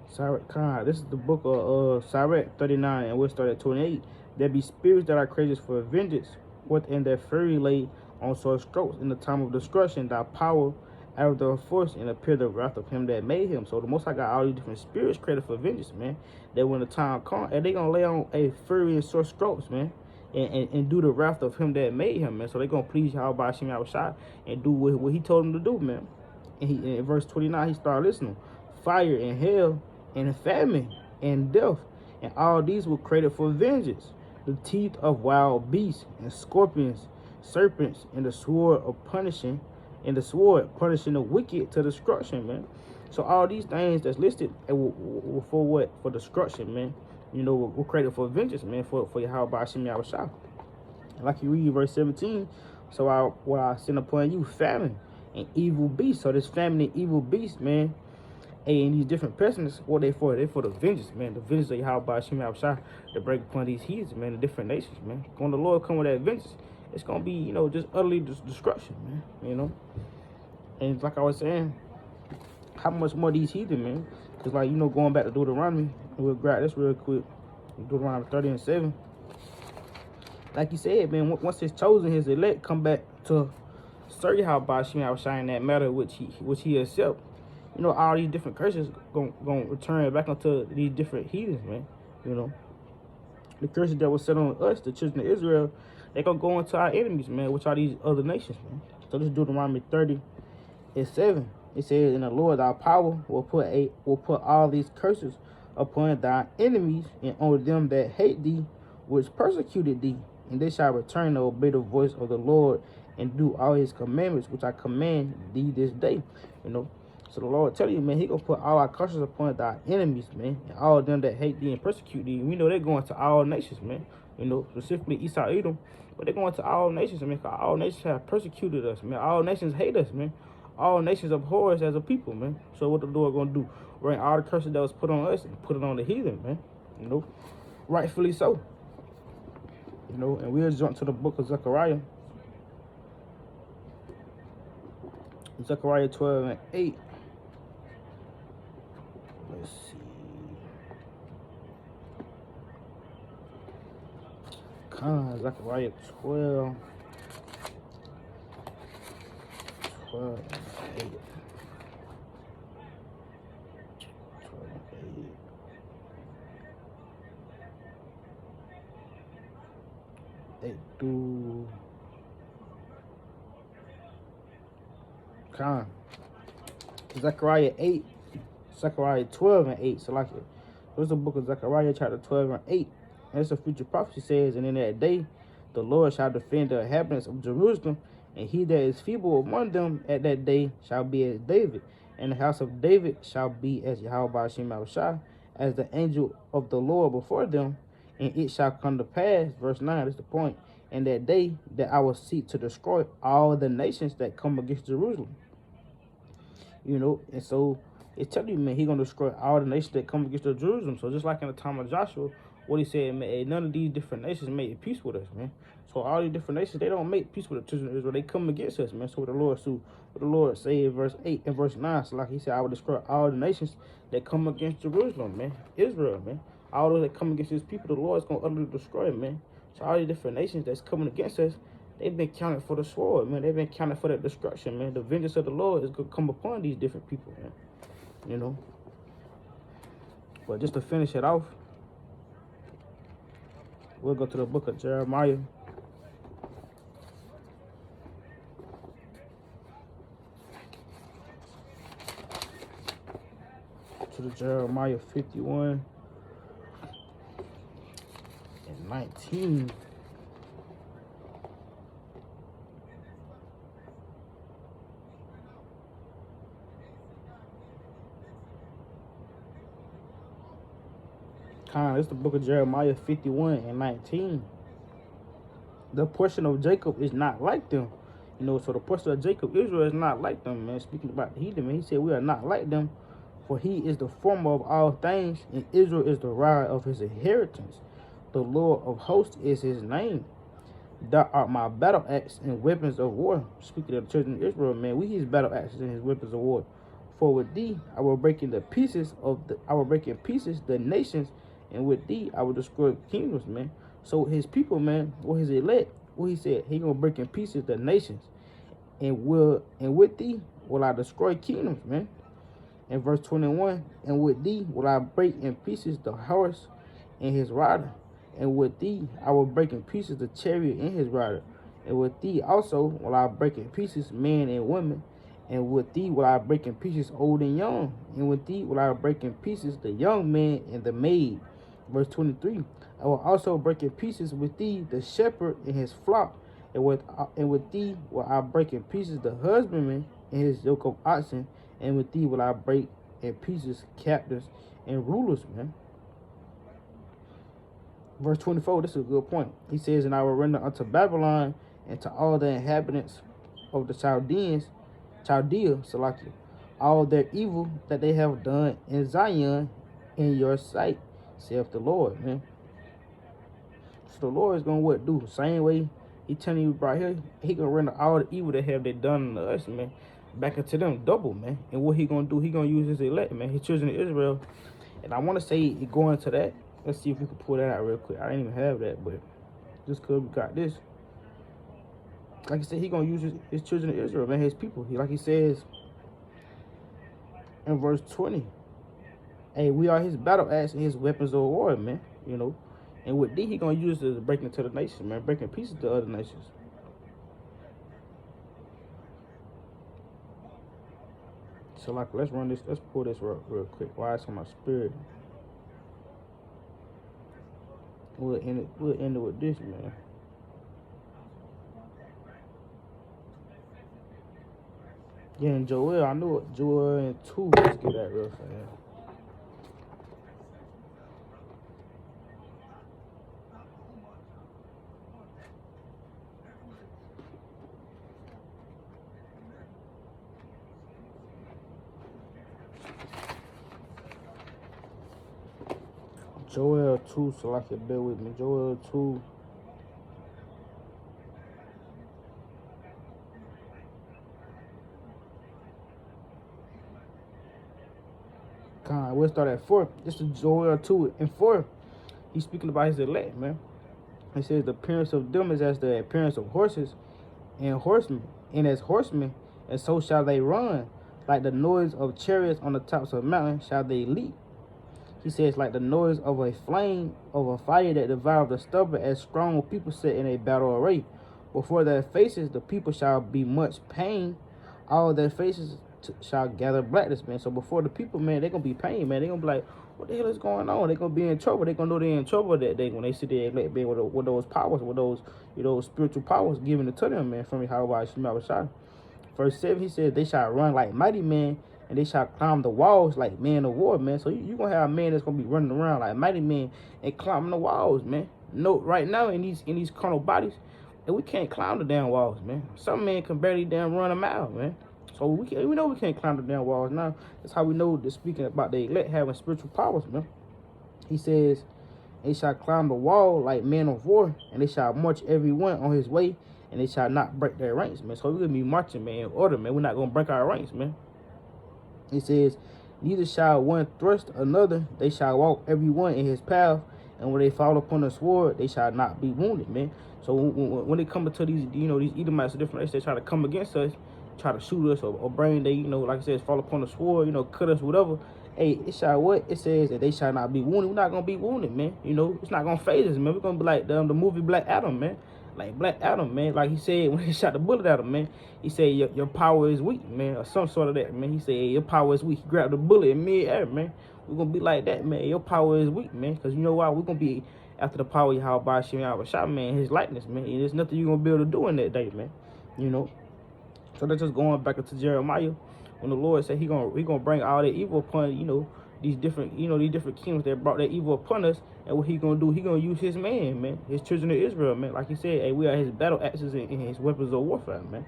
Sirach, this is the book of Sirach 39, and we'll start at 28. There be spirits that are crazy for vengeance, within their fury lay on sore strokes in the time of destruction, thy power out of their force, and appear the wrath of him that made him. So the Most High got all these different spirits created for vengeance, man. That when the time comes, and they gonna lay on a fury and sore strokes, man, and do the wrath of him that made him, man. So they gonna please Yahweh Shai and do what he told them to do, man. And in verse 29, he started listening. Fire and hell and famine and death, and all these were created for vengeance. The teeth of wild beasts and scorpions, serpents, and the sword punishing the wicked to destruction, man. So all these things that's listed for what? For destruction, man. We're created for vengeance, man, for Yahweh Shai. Like you read verse 17, so I send upon you famine and evil beasts. So this famine and evil beasts, man, and these different pestilence, what they for? They for the vengeance, man. The vengeance of Yahweh Shai to break upon these heathens, man, the different nations, man. When the Lord come with that vengeance, it's gonna be, just utterly destruction, man. And like I was saying, how much more these heathen, man? Because, like, going back to Deuteronomy, we'll grab this real quick. Deuteronomy 30:7. Like you said, man, once his chosen, his elect come back to serve Yahweh Bashim Yahushua in that matter which he accept, all these different curses gonna return back onto these different heathens, man. The curses that was set on us, the children of Israel, they gonna go into our enemies, man, which are these other nations, man. So this is Deuteronomy 30:7. It says, "And the Lord thy power will put all these curses upon thy enemies and on them that hate thee, which persecuted thee, and they shall return to obey the voice of the Lord and do all his commandments, which I command thee this day." So the Lord tell you, man, he gonna put all our curses upon thy enemies, man, and all of them that hate thee and persecute thee. We know they're going to all nations, man. Specifically Esau, Edom, but they're going to all nations, man. Because all nations have persecuted us, man. All nations hate us, man. All nations abhor us as a people, man. So what the Lord gonna do? Bring all the curses that was put on us and put it on the heathen, man. Rightfully so. And we'll jump to the book of Zechariah. Zechariah 12:8. Let's see. Zechariah 12:8. They do. Zechariah 12:8. So like it. There's the book of Zechariah chapter 12:8. And it's a future prophecy says, "And in that day the Lord shall defend the inhabitants of Jerusalem, and he that is feeble among them at that day shall be as David, and the house of David shall be as Yahweh Bashim Yahushua, as the angel of the Lord before them. And it shall come to pass," verse 9, that's the point, "in that day that I will seek to destroy all the nations that come against Jerusalem." And so it's telling you, man, he gonna destroy all the nations that come against Jerusalem. So just like in the time of Joshua, what he said, man, none of these different nations made peace with us, man. So all these different nations, they don't make peace with the children of Israel. They come against us, man. So what the Lord say in verse 8 and verse 9, so like he said, "I will destroy all the nations that come against Jerusalem," man. Israel, man. All those that come against his people, the Lord is gonna utterly destroy them, man. So all these different nations that's coming against us, they've been counted for the sword, man. They've been counted for that destruction, man. The vengeance of the Lord is gonna come upon these different people, man. But just to finish it off, we'll go to the book of Jeremiah. To the Jeremiah 51:19. It's the book of Jeremiah 51:19. "The portion of Jacob is not like them." So the portion of Jacob, Israel, is not like them, man. Speaking about the heathen, man, he said, "We are not like them, for he is the former of all things, and Israel is the rod of his inheritance. The Lord of hosts is his name. Thou art my battle axe and weapons of war." Speaking of the children of Israel, man, we his battle axes and his weapons of war. "For with thee I will break in pieces the nations, and with thee I will destroy kingdoms," man. So his people, man, or his elect, what he said, he gonna break in pieces the nations, and with thee will I destroy kingdoms, man. In verse 21, "And with thee will I break in pieces the horse and his rider, and with thee I will break in pieces the chariot and his rider, and with thee also will I break in pieces men and women, and with thee will I break in pieces old and young, and with thee will I break in pieces the young man and the maid." Verse 23, "I will also break in pieces with thee the shepherd and his flock, and with thee will I break in pieces the husbandman and his yoke of oxen, and with thee will I break in pieces captives and rulers," man. Verse 24, this is a good point. He says, "And I will render unto Babylon and to all the inhabitants of the Chaldea, Salakia, all their evil that they have done in Zion in your sight, saith the Lord," man. So the Lord is going to what do? Same way He telling you right here, he gonna render all the evil that have they done to us, man, back into them double, man. And what he gonna do? He gonna use his elect, man, his children of Israel. And I want to say going to that. Let's see if we can pull that out real quick. I didn't even have that, but just cause we got this. Like I said, he gonna use his children of Israel, man, his people. Like he says in verse 20. Hey, we are his battle axe and his weapons of war, man. You know. And with D, he gonna use it to break into the nations, man, breaking pieces to other nations. So like, let's run this. Let's pull this real quick. Why it's on my spirit. We'll end it with this, man. Yeah, and Joel, I knew it. Joel and 2. Let's get that real fast. Joel 2, so like it, bear with me. Joel 2. We'll start at 4. This is Joel 2 and 4. He's speaking about his elect, man. He says the appearance of them is as the appearance of horses and horsemen, and as horsemen, and so shall they run. Like the noise of chariots on the tops of mountains shall they leap. He says, like the noise of a flame of a fire that devours the stubborn, as strong people sit in a battle array. Before their faces the people shall be much pain. All their faces shall gather blackness, man. So before the people, man, they're going to be pain, man. They're going to be like, what the hell is going on? They're going to be in trouble. They're going to know they're in trouble that day when they see their elect being with those powers, with those, spiritual powers given to them, man, from Yahweh Shemah. Verse 7, he says, they shall run like mighty men, and they shall climb the walls like men of war, man. So you're going to have a man that's going to be running around like mighty men and climbing the walls, man. No, right now in these carnal bodies, and we can't climb the damn walls, man. Some men can barely damn run a mile, man. So we know we can't climb the damn walls now. That's how we know they're speaking about the elect having spiritual powers, man. He says, they shall climb the wall like men of war, and they shall march every one on his way, and they shall not break their ranks, man. So we're going to be marching, man, in order, man. We're not going to break our ranks, man. He says, neither shall one thrust another. They shall walk every one in his path, and when they fall upon the sword, they shall not be wounded, man. So when they come to these, these Edomites, different races, they try to come against us, try to shoot us or bring they, like I said, fall upon the sword, cut us, whatever. Hey, it shall what? It says that they shall not be wounded. We're not going to be wounded, man. It's not going to phase us, man. We're going to be like the movie Black Adam, man. Like Black Adam, man. Like he said when he shot the bullet at him, man. He said, your power is weak, man. Or some sort of that, man. He said, your power is weak. He grabbed the bullet in mid-air, man. We're going to be like that, man. Your power is weak, man. Because you know why? We're going to be after the power of Yahweh Shemah, man. His likeness, man. And there's nothing you're going to be able to do in that day, man. So that's just going back into Jeremiah. When the Lord said he gonna bring all that evil upon, these different kingdoms that brought that evil upon us. And what he gonna do? He gonna use his man, his children of Israel, man. Like he said, hey, we are his battle axes and his weapons of warfare, man.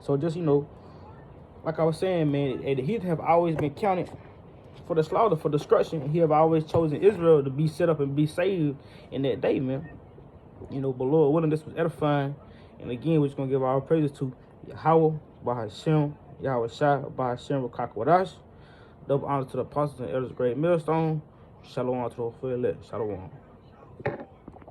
So just, like I was saying, man, the heathen have always been counted for the slaughter, for destruction. And he have always chosen Israel to be set up and be saved in that day, man. But Lord willing, this was edifying. And again, we're just gonna give our praises to Yahweh, Bahashem, Yahweh Shai, Bahashem, Rakakwadash. Double honor to the apostles and elders, great millstone. Shalom to the full elect. Shalom.